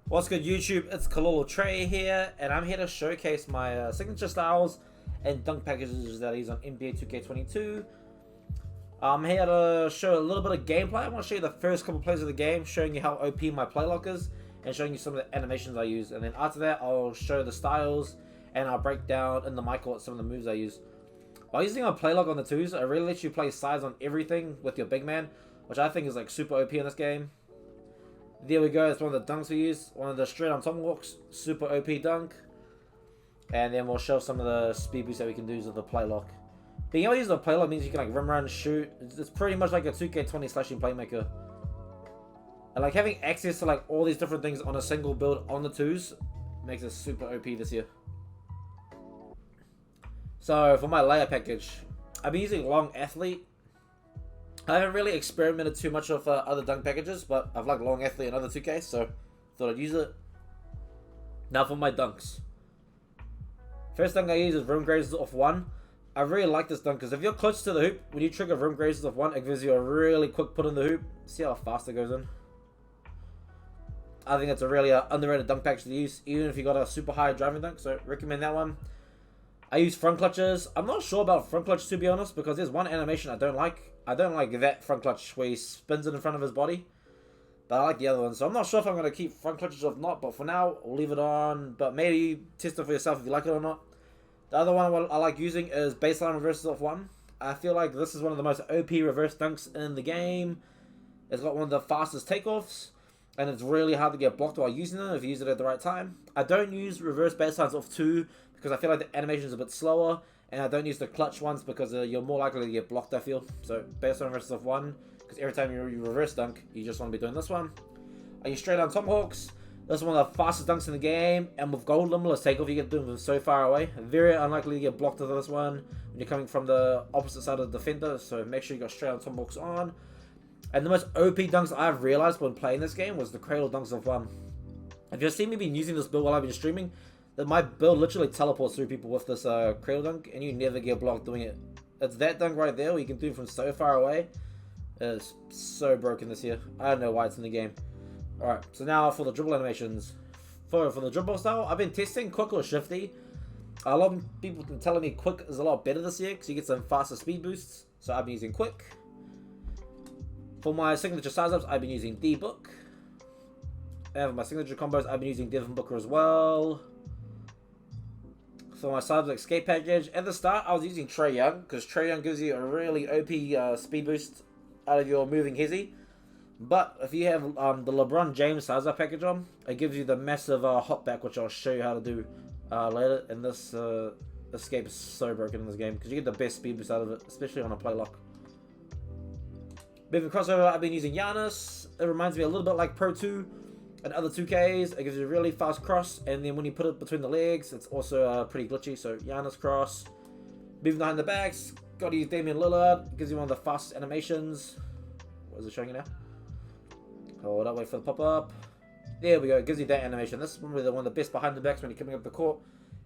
What's good, YouTube? It's Kalolo Trey here, and I'm here to showcase my signature styles and dunk packages that I use on NBA 2K22. I'm here to show a little bit of gameplay. I want to show you the first couple plays of the game, showing you how OP my play lock is, and showing you some of the animations I use. And then after that, I'll show the styles, and I'll break down in the mic some of the moves I use. While using a play lock on the twos, I really let you play sides on everything with your big man, which I think is like super OP in this game. There we go, that's one of the dunks we use. One of the straight on tomahawks, super OP dunk. And then we'll show some of the speed boosts that we can do with the play lock. Being able to use the play lock means you can like rim run, shoot. It's pretty much like a 2K20 slashing playmaker. And like having access to like all these different things on a single build on the twos makes it super OP this year. So for my layer package, I've been using long athlete. I haven't really experimented too much with other dunk packages, but I've liked long athlete and other 2K, so thought I'd use it. Now for my dunks. First dunk I use is rim grazes off 1. I really like this dunk because if you're close to the hoop, when you trigger rim grazes off 1, it gives you a really quick put in the hoop. See how fast it goes in? I think it's a really underrated dunk package to use, even if you got a super high driving dunk, so recommend that one. I use front clutches. I'm not sure about front clutch, to be honest, because there's one animation I don't like. I don't like that front clutch where he spins it in front of his body. But I like the other one. So I'm not sure if I'm going to keep front clutches or not. But for now, I'll leave it on. But maybe test it for yourself if you like it or not. The other one I like using is baseline reverses off 1. I feel like this is one of the most OP reverse dunks in the game. It's got one of the fastest takeoffs. And it's really hard to get blocked while using it if you use it at the right time. I don't use reverse baselines off 2 because I feel like the animation is a bit slower. And I don't use the clutch ones because you're more likely to get blocked, I feel. So baseline reverses off 1. Because every time you reverse dunk, you just want to be doing this one. I use straight on tomahawks. This is one of the fastest dunks in the game. And with gold limitless takeoff, you get doing them so far away. Very unlikely to get blocked with this one when you're coming from the opposite side of the defender. So make sure you got straight on tomahawks on. And the most OP dunks I've realized when playing this game was the cradle dunks of 1. If you've seen me been using this build while I've been streaming, that my build literally teleports through people with this cradle dunk, and you never get blocked doing it. It's that dunk right there where you can do it from so far away. It's so broken this year. I don't know why it's in the game. Alright, so now for the dribble animations. For the dribble style, I've been testing quick or shifty. A lot of people have been telling me quick is a lot better this year because you get some faster speed boosts. So I've been using quick. For my signature size ups, I've been using D-Book. And for my signature combos, I've been using Devin Booker as well. For my size up escape package, at the start, I was using Trae Young because Trae Young gives you a really OP speed boost out of your moving hizzy. But if you have the LeBron James size up package on, it gives you the massive hop back, which I'll show you how to do later. And this escape is so broken in this game because you get the best speed boost out of it, especially on a play lock. Moving crossover, I've been using Giannis. It reminds me a little bit like Pro 2 and other 2Ks. It gives you a really fast cross, and then when you put it between the legs, it's also pretty glitchy. So Giannis cross. Moving behind the backs, got to use Damian Lillard. It gives you one of the fastest animations. What is it showing you now? Hold up, wait for the pop-up. There we go, it gives you that animation. This is probably one of the best behind the backs when you're coming up the court.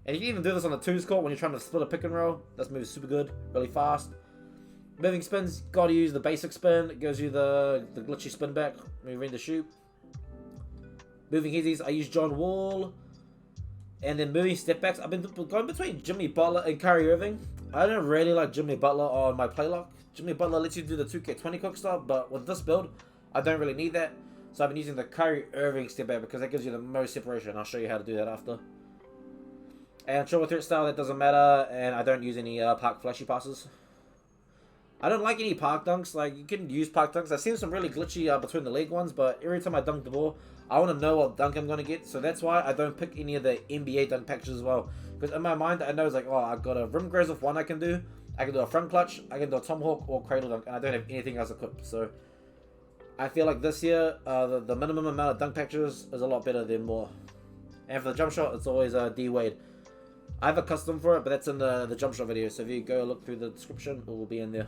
And you can even do this on the twos court when you're trying to split a pick and roll. This move is super good, really fast. Moving spins, gotta use the basic spin. It gives you the glitchy spin back when you're ready to shoot. Moving hizzies, I use John Wall. And then moving step backs, I've been going between Jimmy Butler and Kyrie Irving. I don't really like Jimmy Butler on my play lock. Jimmy Butler lets you do the 2K20 quick stop, but with this build, I don't really need that. So I've been using the Kyrie Irving step back because that gives you the most separation. I'll show you how to do that after. And triple threat style, that doesn't matter. And I don't use any park flashy passes. I don't like any park dunks. Like, you can use park dunks. I've seen some really glitchy between the leg ones, but every time I dunk the ball, I want to know what dunk I'm going to get. So that's why I don't pick any of the NBA dunk packages as well. Because in my mind, I know it's like, oh, I've got a rim graze of 1 I can do. I can do a front clutch. I can do a tomahawk or cradle dunk. And I don't have anything else equipped. So I feel like this year, the minimum amount of dunk packages is a lot better than more. And for the jump shot, it's always D-Wade. I have a custom for it, but that's in the jump shot video. So if you go look through the description, it will be in there.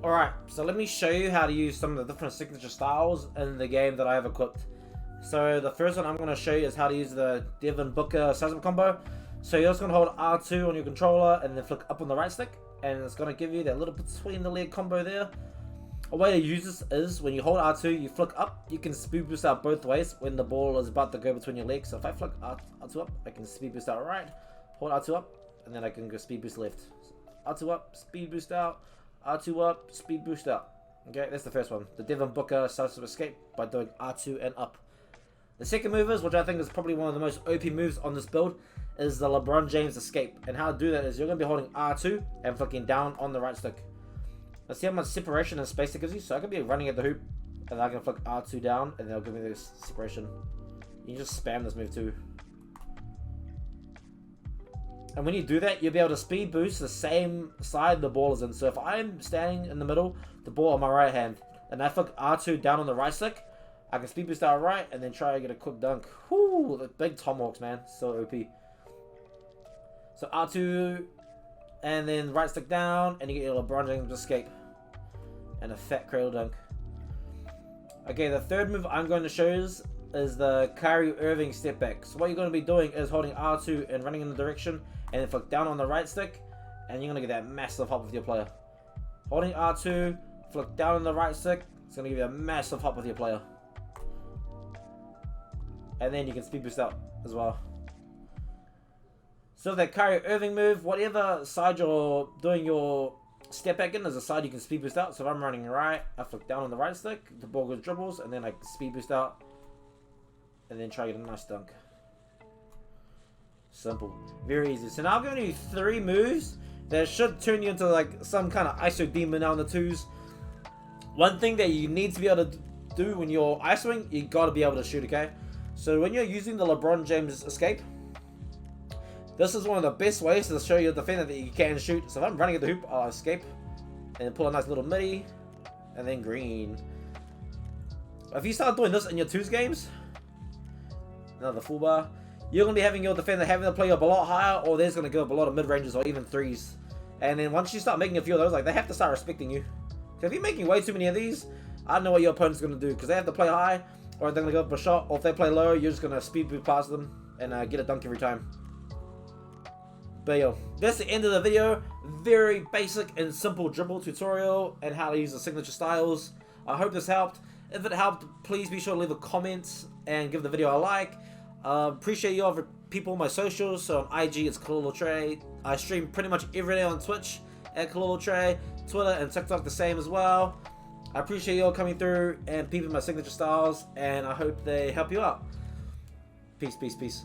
Alright, so let me show you how to use some of the different signature styles in the game that I have equipped. So the first one I'm going to show you is how to use the Devin Booker size up combo. So you're just going to hold R2 on your controller and then flick up on the right stick. And it's going to give you that little between the leg combo there. A way to use this is when you hold R2, you flick up, you can speed boost out both ways when the ball is about to go between your legs. So if I flick R2 up, I can speed boost out right, hold R2 up, and then I can go speed boost left. R2 up, speed boost out, R2 up, speed boost out. Okay, that's the first one. The Devin Booker starts to escape by doing R2 and up. The second move is, which I think is probably one of the most OP moves on this build, is the LeBron James escape. And how to do that is you're going to be holding R2 and flicking down on the right stick. Let's see how much separation and space it gives you. So I can be running at the hoop, and I can flick R2 down, and they'll give me this separation. You can just spam this move too. And when you do that, you'll be able to speed boost the same side the ball is in. So if I'm standing in the middle, the ball on my right hand, and I flick R2 down on the right stick, I can speed boost out right, and then try to get a quick dunk. Whoo, the big tomahawks, man. So OP. So R2, and then right stick down, and you get your LeBron James escape. And a fat cradle dunk. Okay, the third move I'm going to show you is the Kyrie Irving step back. So what you're going to be doing is holding R2 and running in the direction, and then flick down on the right stick, and you're going to get that massive hop with your player. Holding R2, flick down on the right stick, it's going to give you a massive hop with your player. And then you can speed boost out as well. So that Kyrie Irving move, whatever side you're doing your step back in is a side you can speed boost out. So if I'm running right, I flick down on the right stick, the ball goes dribbles, and then I speed boost out, and then try to get a nice dunk. Simple. Very easy. So now I'm going to do 3 moves that should turn you into like some kind of ISO demon now on the 2s. One thing that you need to be able to do when you're ISOing, you got to be able to shoot, okay? So when you're using the LeBron James escape, this is one of the best ways to show your defender that you can shoot. So if I'm running at the hoop, I'll escape and pull a nice little midi, and then green. If you start doing this in your 2s games, another full bar, you're going to be having your defender having to play up a lot higher, or there's going to go up a lot of mid-ranges or even 3s. And then once you start making a few of those, like, they have to start respecting you. So if you're making way too many of these, I don't know what your opponent's going to do, because they have to play high, or they're going to go up a shot, or if they play low, you're just going to speed boot past them and get a dunk every time. But yo, that's the end of the video. Very basic and simple dribble tutorial and how to use the signature styles. I hope this helped. If it helped, please be sure to leave a comment and give the video a like. Appreciate you all people on my socials. So on IG, it's Kalolo Trey. I stream pretty much every day on Twitch at Kalolo Trey. Twitter and TikTok the same as well. I appreciate you all coming through and peeping my signature styles, and I hope they help you out. Peace, peace, peace.